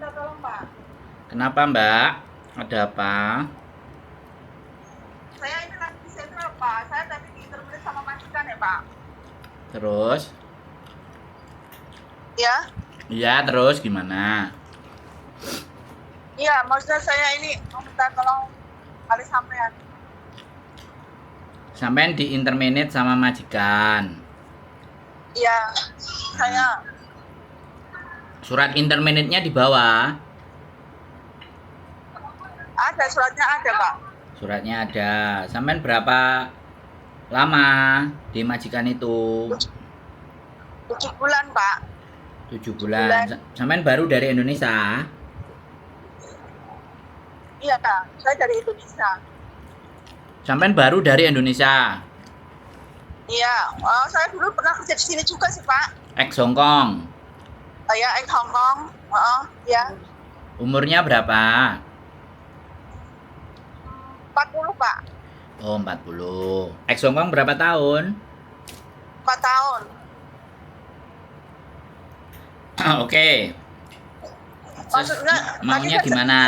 minta tolong Pak. Kenapa Mbak? Ada apa? Saya ini lagi di sentral Pak. Saya tadi diinterview sama majikan ya Pak. Terus? Ya? Iya, terus gimana? Iya, maksudnya saya ini mau minta tolong kali sampean. Sampean di interminate sama majikan. Iya, saya Surat interminate-nya di bawah. ada suratnya ada Pak. Suratnya ada. Sampean berapa lama di majikan itu? 7 bulan Pak. 7 bulan. Sampean baru dari Indonesia? Iya Kak, saya dari Indonesia. Sampean baru dari Indonesia? Iya, saya dulu pernah kerja di sini juga sih Pak. Ex Hongkong. Saya Hong Kong. Ya. Umurnya berapa? 40 Pak. Oh, 40. Ex Hongkong berapa tahun? 4 tahun. Oke. Maksudnya Maunya tadi gimana?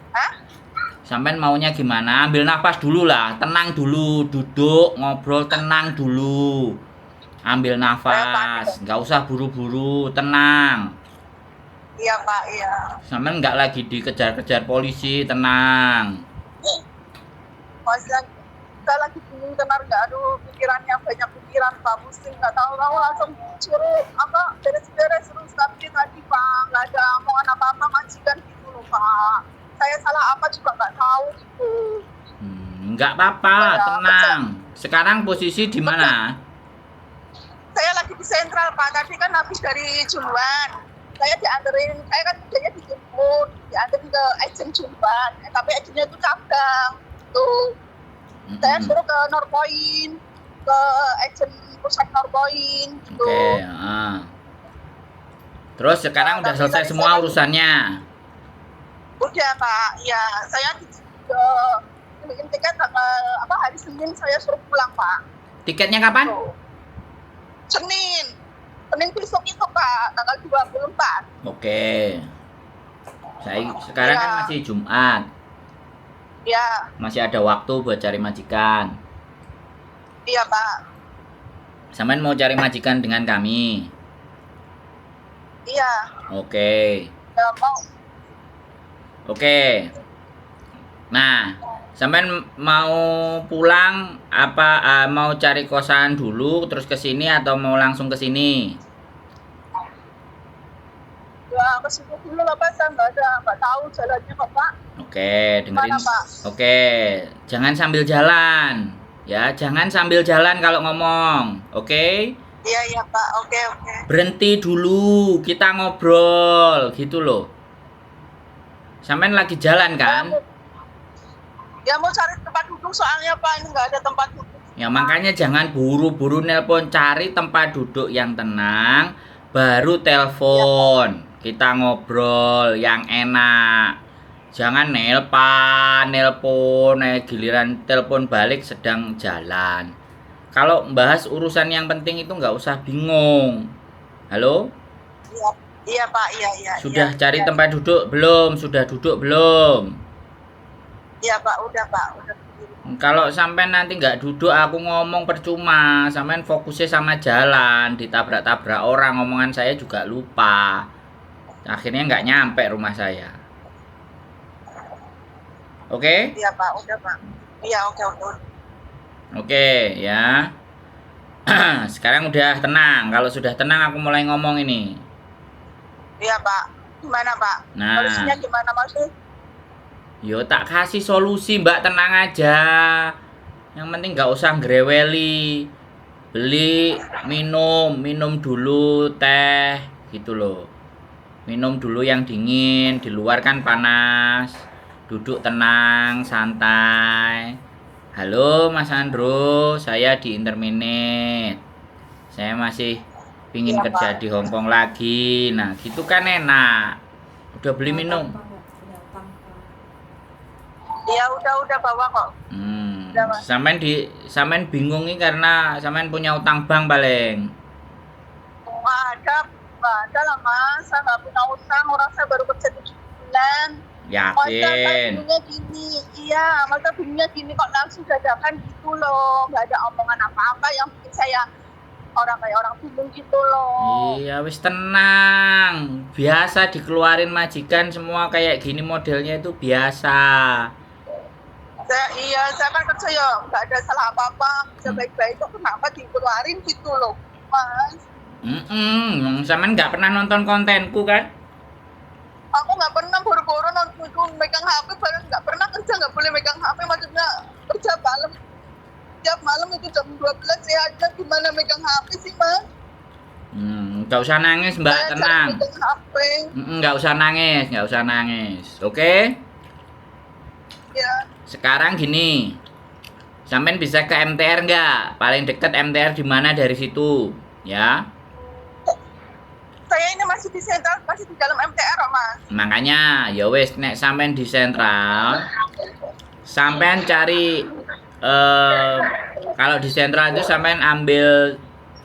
Hah? Sampean maunya gimana? Ambil nafas dulu lah, tenang dulu, duduk, ngobrol, tenang dulu. Ambil nafas, nggak usah buru-buru, tenang. Iya Pak, iya. Sampean nggak lagi dikejar-kejar polisi, tenang. Maksudnya kita lagi bingung tenar nggak, aduh pikirannya banyak pikiran Pak, pusing nggak tahu langsung suruh beres-beres terus tapi tadi Pak nggak ada omongan apa-apa majikan gitu loh Pak. Saya salah apa juga nggak tahu gitu. Nggak apa-apa, tenang. Sekarang posisi di mana? Saya lagi di sentral Pak, tadi kan habis dari Jumban. Saya dianterin, saya kan kerjanya dijemput, dianterin ke agen Jumban, tapi agennya itu cabang. Tuh. Saya suruh ke Norpoint, ke agen pusat Norpoint gitu. Oke, Terus sekarang udah selesai semua urusannya? Udah Pak, ya saya bikin tiket tanggal hari Senin saya suruh pulang Pak. Tiketnya kapan? Tuh. Senin besok itu Pak, tanggal 24. Oke. Sekarang kan masih Jumat. Ya. Masih ada waktu buat cari majikan. Iya Pak. Sampean mau cari majikan dengan kami? Iya. Oke. Ya, mau. Oke. Nah, sampean mau pulang apa mau cari kosan dulu terus ke sini atau mau langsung ke sini? Ya, ke situ dulu lah Pak, saya nggak tahu jalannya kok Pak. Oke, dengerin. Mana, Pak? Oke, jangan sambil jalan. Ya, jangan sambil jalan kalau ngomong. Oke? Iya Pak. Oke. Berhenti dulu, kita ngobrol gitu loh. Sampean lagi jalan kan? Ya mau cari tempat duduk soalnya Pak, ini nggak ada tempat duduk. Ya makanya jangan buru-buru nelpon, cari tempat duduk yang tenang, baru telepon. Kita ngobrol yang enak. Jangan nelpon, giliran telepon balik sedang jalan. Kalau membahas urusan yang penting itu nggak usah bingung. Halo? Iya Pak, iya. Sudah cari tempat duduk belum? Sudah duduk belum? Iya Pak, udah Pak, udah. Kalau sampai nanti nggak duduk, aku ngomong percuma. Sampai fokusnya sama jalan, ditabrak-tabrak orang, omongan saya juga lupa. Akhirnya nggak nyampe rumah saya. Oke? Iya Pak, udah Pak. Iya, oke. Oke, ya. Sekarang udah tenang. Kalau sudah tenang, aku mulai ngomong ini. Iya Pak. Gimana Pak? Nah. Solusinya gimana maksudnya? Yo tak kasih solusi Mbak, tenang aja. Yang penting nggak usah ngreweli. Beli, minum dulu teh gitu loh. Minum dulu yang dingin, di luar kan panas. Duduk tenang, santai. Halo Mas Andro, saya di interminate. Saya masih pingin kerja di Hongkong lagi. Nah, gitu kan enak. Udah beli minum? Ya udah bawa kok. Sampean bingung nih karena sampean punya utang bank paling. Nggak ada lah Mas, saya nggak punya utang. orang saya baru kerja 7 bulan. Masa Yakin. bingungnya gini, iya, masa bingungnya gini kok langsung dadakan gitu loh, nggak ada omongan apa-apa yang bikin saya kayak orang bingung gitu loh. Iya, wis tenang. Biasa dikeluarin majikan semua kayak gini modelnya itu biasa. Saya kan kerja ya nggak ada salah apa-apa, bisa baik-baik kok kenapa dikeluarin gitu loh, Mas. Sampean nggak pernah nonton kontenku kan? Aku nggak pernah boro-boro nonton megang HP, baru nggak pernah kerja nggak boleh megang HP, maksudnya kerja malam. Tiap malam itu jam 12 ya aja gimana megang HP sih, Mas? Nggak usah nangis Mbak, Saya tenang. jarang megang HP. Nggak usah nangis, nggak usah nangis. Oke? Ya. Sekarang gini, sampean bisa ke MTR nggak? Paling deket MTR di mana dari situ, ya? Saya ini masih di sentral, masih di dalam MTR, Mas. Makanya, ya wes, nek sampean di sentral, sampean cari kalau di sentral itu sampean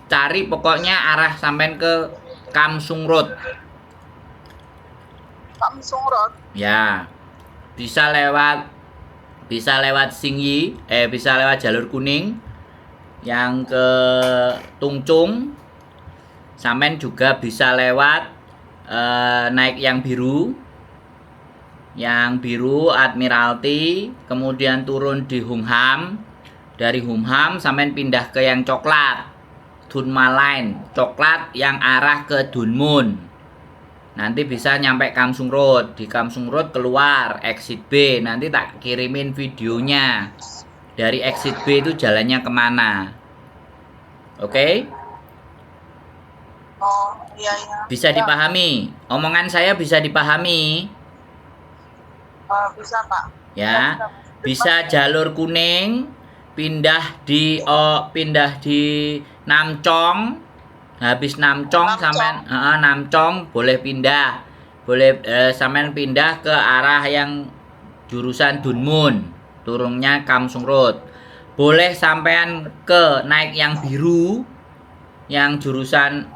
cari pokoknya arah sampean ke Kamsung Road. Samsung Road. Ya. Bisa lewat Singyi, bisa lewat jalur kuning yang ke Tungcung. Sampean juga bisa lewat naik yang biru. Yang biru Admiralty, kemudian turun di Humham. Dari Humham sampean pindah ke yang coklat, Dunma Line, coklat yang arah ke Dunmun. Nanti bisa nyampe Kamsung Road. Di Kamsung Road keluar exit B. Nanti tak kirimin videonya. Dari exit B itu jalannya kemana. Oke? Oh, iya. Bisa dipahami? Omongan saya bisa dipahami? Bisa, Pak. Ya. Bisa jalur kuning, pindah di Namcong. Habis Namcong sampean Namcong boleh pindah. Boleh sampean pindah ke arah yang jurusan Dunmun, turunnya Kamsung Road. Boleh sampean ke naik yang biru. Yang jurusan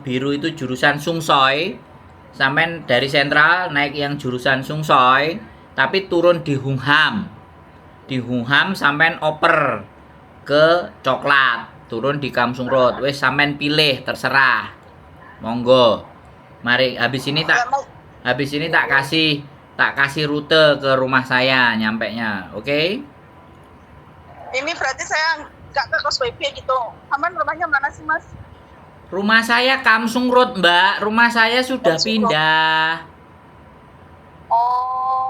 biru itu jurusan Sungsoi. Sampean dari sentral naik yang jurusan Sungsoi, tapi turun di Humham. Di Humham sampean oper ke coklat, turun di Kamsung Road. Wes sampean pilih, terserah. Monggo. Mari habis ini tak kasih rute ke rumah saya nyampenya. Oke? Ini berarti saya nggak ke kos WP gitu. Aman, rumahnya mana sih, Mas? Rumah saya Kamsung Road, Mbak. Rumah saya sudah pindah. Oh.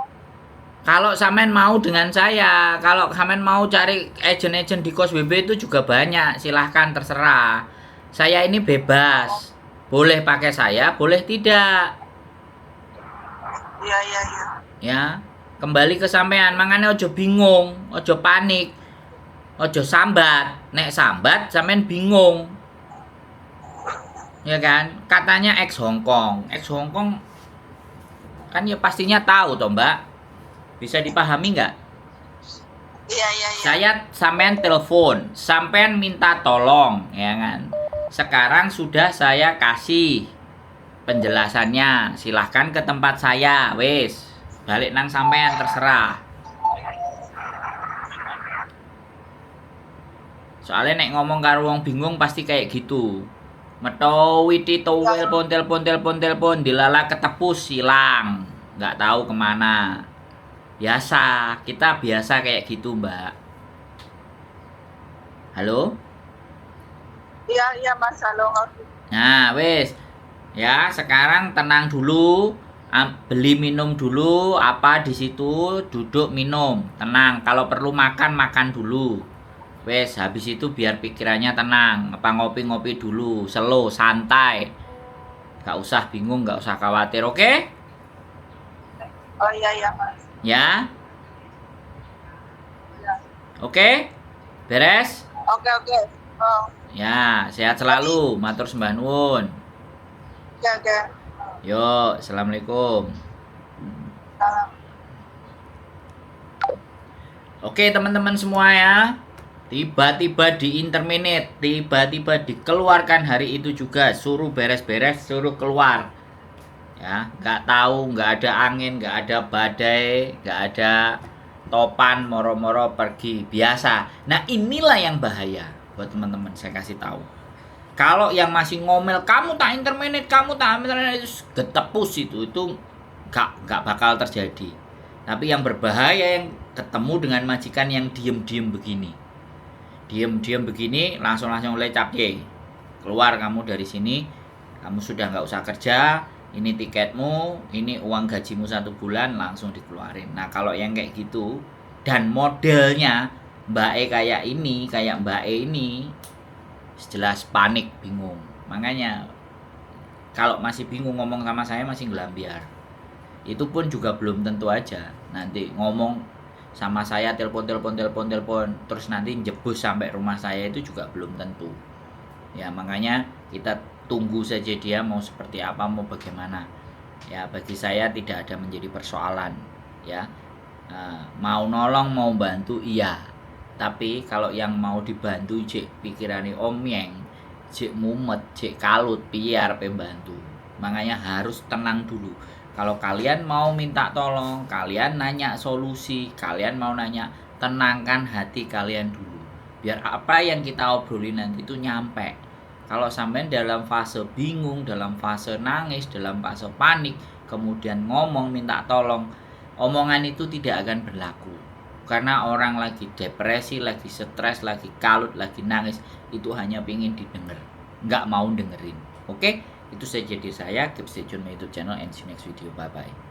Kalau sampean mau dengan saya, kalau sampean mau cari agen-agen di kos WB itu juga banyak, silahkan terserah. Saya ini bebas, boleh pakai saya, boleh tidak. Iya. Ya, kembali ke sampean, makanya ojo bingung, ojo panik, ojo sambat. Nek sambat, sampean bingung. Ya kan, katanya ex Hongkong kan ya pastinya tahu toh Mbak. Bisa dipahami nggak? Iya. Saya sampean telepon, sampean minta tolong, ya kan. Sekarang sudah saya kasih penjelasannya. Silahkan ke tempat saya, wes. Balik nang sampean terserah. Soalnya nek ngomong karo wong bingung pasti kayak gitu. Metowiti telepon dilala ketepus hilang, nggak tahu kemana. Kita biasa kayak gitu Mbak. Halo? Iya Mas, halo. Nah wes, ya sekarang tenang dulu, beli minum dulu, apa di situ duduk minum, tenang. Kalau perlu makan dulu. Wes, habis itu biar pikirannya tenang. Apa ngopi-ngopi dulu, slow, santai. Gak usah bingung, gak usah khawatir, oke? Oh iya Mas. Ya? Oke? Beres? Oke. Oh. Ya, sehat selalu. Matur sembah nuwun. Oke. Yo, assalamualaikum. Salam. Oke teman-teman semua ya. Tiba-tiba di interminate, tiba-tiba dikeluarkan hari itu juga, suruh beres-beres, suruh keluar. Ya, nggak tahu, nggak ada angin, nggak ada badai, nggak ada topan, moro-moro pergi biasa. Nah, inilah yang bahaya buat teman-teman. Saya kasih tahu. Kalau yang masih ngomel, kamu tak interminate, kamu tak interminate, itu getepus itu nggak bakal terjadi. Tapi yang berbahaya yang ketemu dengan majikan yang diem-diem begini. Diem-diem begini, langsung lecap ye. Keluar kamu dari sini, kamu sudah nggak usah kerja, ini tiketmu, ini uang gajimu 1 bulan, langsung dikeluarin. Nah, kalau yang kayak gitu, dan modelnya Mbak E kayak Mbak E ini, jelas panik, bingung. Makanya, kalau masih bingung ngomong sama saya masih ngelambiar. Itu pun juga belum tentu aja. Nanti ngomong sama saya telepon, terus nanti jebus sampai rumah saya itu juga belum tentu. Ya, makanya kita tunggu saja dia mau seperti apa, mau bagaimana. Ya, bagi saya tidak ada menjadi persoalan. Ya, mau nolong, mau bantu, iya. Tapi kalau yang mau dibantu cek pikirane omyeng, cek mumet, cek kalut, biar pembantu. Makanya harus tenang dulu. Kalau kalian mau minta tolong, kalian nanya solusi, kalian mau nanya, tenangkan hati kalian dulu. Biar apa yang kita obrolin nanti itu nyampe. Kalau sampai dalam fase bingung, dalam fase nangis, dalam fase panik, kemudian ngomong minta tolong, omongan itu tidak akan berlaku. Karena orang lagi depresi, lagi stres, lagi kalut, lagi nangis, itu hanya pengen didengar, nggak mau dengerin. Oke, itu saja dari saya. Keep stay tune my YouTube channel and see you next video. Bye bye.